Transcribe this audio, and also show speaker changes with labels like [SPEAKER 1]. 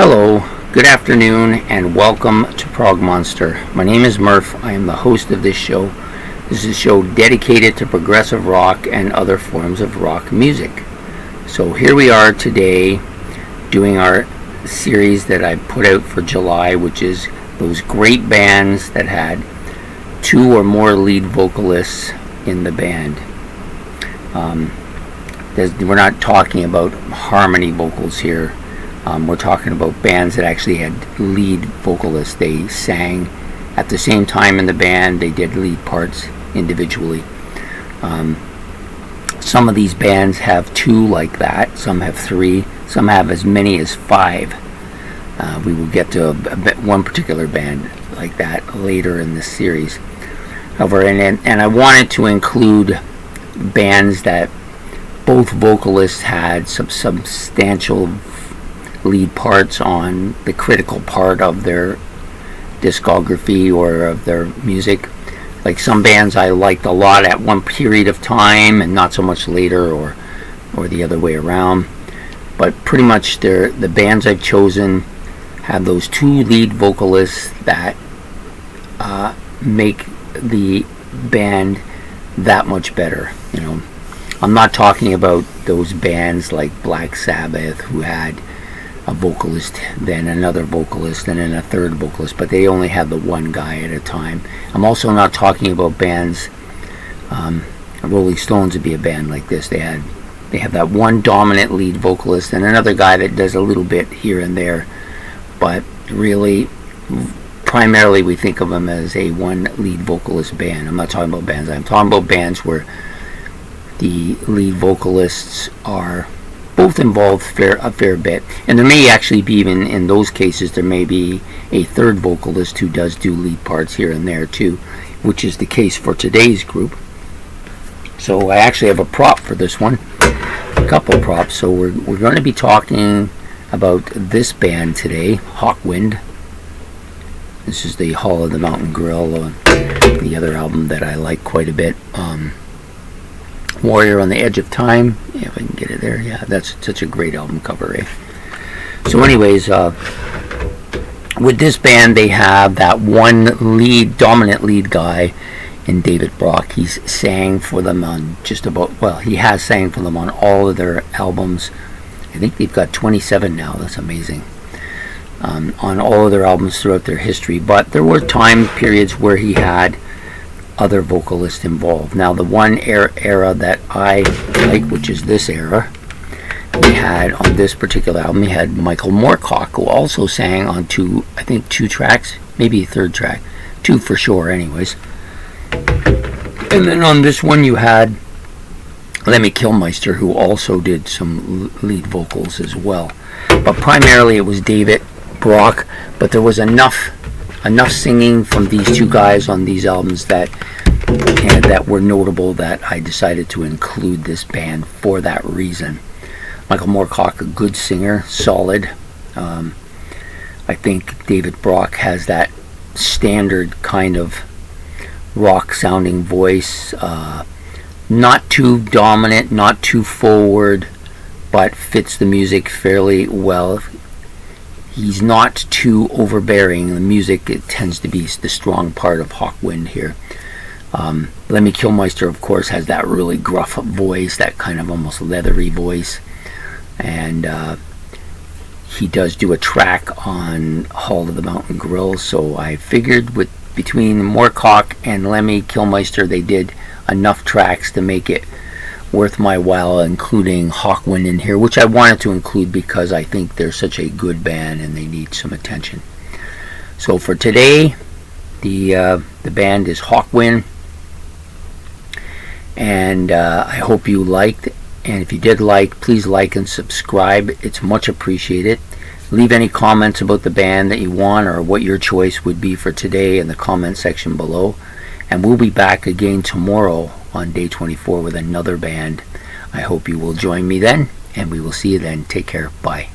[SPEAKER 1] Hello, good afternoon, and welcome to Prog Monster. My name is Murph. I am the host of this show. This is a show dedicated to progressive rock and other forms of rock music. So here we are today doing our series that I put out for July, which is those great bands that had two or more lead vocalists in the band. We're not talking about harmony vocals here. We're talking about bands that actually had lead vocalists. They sang at the same time in the band. They did lead parts individually. Some of these bands have two like that. Some have three. Some have as many as five. We will get to one particular band like that later in this series. However, and I wanted to include bands that both vocalists had some substantial lead parts on the critical part of their discography or of their music. Like some bands I liked a lot at one period of time and not so much later, or the other way around. But pretty much the bands I've chosen have those two lead vocalists that make the band that much better. You know, I'm not talking about those bands like Black Sabbath who had a vocalist, then another vocalist, and then a third vocalist, but they only had the one guy at a time. I'm also not talking about bands. Rolling Stones would be a band like this. They have that one dominant lead vocalist and another guy that does a little bit here and there, but really, primarily we think of them as a one lead vocalist band. I'm not talking about bands. I'm talking about bands where the lead vocalists are both involved a fair bit, and there may actually be, even in those cases, there may be a third vocalist who does do lead parts here and there too, which is the case for today's group. So I actually have a prop for this one, a couple props. So we're going to be talking about this band today, Hawkwind. This is the Hall of the Mountain Grill, the other album that I like quite a bit. Warrior on the Edge of Time, if I can get it there. Yeah, that's such a great album cover, eh? So anyways, with this band, they have that one dominant lead guy in David Brock. He's sang for them on he has sang for them on all of their albums. I think they've got 27 now. That's amazing. On all of their albums throughout their history. But there were time periods where he had other vocalists involved. Now the one era that I like, which is this era, we had on this particular album, we had Michael Moorcock, who also sang on two tracks, maybe a third track, two for sure anyways. And then on this one you had Lemmy Kilmister, who also did some lead vocals as well. But primarily it was David Brock, but there was enough singing from these two guys on these albums that were notable that I decided to include this band for that reason. Michael Moorcock, a good singer, solid. I think David Brock has that standard kind of rock sounding voice, not too dominant, not too forward, but fits the music fairly well. He's not too overbearing. The music, it tends to be the strong part of Hawkwind here. Lemmy Kilmister, of course, has that really gruff voice, that kind of almost leathery voice. And he does do a track on Hall of the Mountain Grill. So I figured between Moorcock and Lemmy Kilmister, they did enough tracks to make it worth my while including Hawkwind in here, which I wanted to include because I think they're such a good band and they need some attention. So for today, the band is Hawkwind, and I hope you liked, and if you did please like and subscribe. It's much appreciated. Leave any comments about the band that you want or what your choice would be for today in the comment section below, and we'll be back again tomorrow on day 24 with another band. I hope you will join me then, and we will see you then. Take care. Bye.